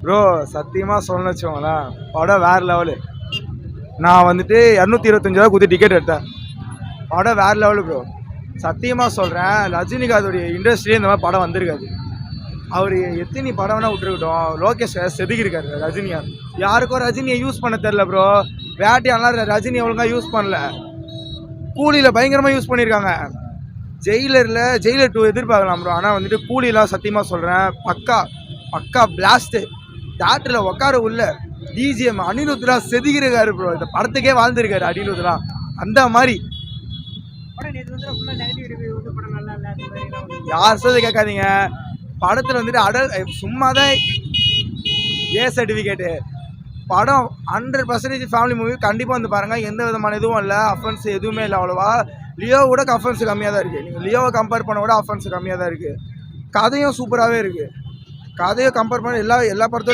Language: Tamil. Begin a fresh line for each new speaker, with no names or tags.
ப்ரோ சத்தியமாக சொல்லணும்னு வச்சுக்கோங்களேன், படம் வேறு லெவலு. நான் வந்துட்டு 225 ரூபா கொடுத்து டிக்கெட் எடுத்தேன். படம் வேறு லெவலு ப்ரோ. சத்தியமாக சொல்கிறேன், ரஜினிகாந்தோடைய இண்டஸ்ட்ரியே இந்த மாதிரி படம் வந்திருக்காது. அவர் எத்தனை படம் வேணால் விட்டுருக்கட்டும், லோகேஷ் செதுக்கியிருக்காரு ரஜினிகாந்த். யாருக்கும் ரஜினியை யூஸ் பண்ண தெரில ப்ரோ. வேட்டையாலாம் ரஜினியை ஒழுங்காக யூஸ் பண்ணல. கூலியில் பயங்கரமாக யூஸ் பண்ணியிருக்காங்க. ஜெயிலர் 2 எதிர்பார்க்கலாம் ப்ரோ. ஆனால் வந்துட்டு கூலிலாம் சத்தியமாக சொல்கிறேன், பக்கா பிளாஸ்ட்டு. தேட்டரில் உட்கார உள்ள டிஜிஎம் அனிருத்லாம் செதுக்கிருக்காரு ப்ரோ. இந்த படத்துக்கே வாழ்ந்துருக்காரு அனிருத்லாம். அந்த மாதிரி யார் சொல்றது கேட்காதீங்க. படத்தில் வந்துட்டு சும்மா தான் ஏ சர்டிஃபிகேட்டு. படம் 100% ஃபேமிலி மூவி. கண்டிப்பாக வந்து பாருங்கள். எந்த விதமான இதுவும் இல்லை, அஃபென்ஸ் எதுவுமே இல்லை அவ்வளோவா. லியோவோட அஃபென்ஸ் கம்மியாக தான் இருக்குது. நீங்கள் லியோவை கம்பேர் பண்ண விட அஃபென்ஸ் கம்மியாக தான் இருக்குது. கதையும் சூப்பராகவே இருக்குது. கதையை கம்பேர் பண்ண எல்லா படத்தோட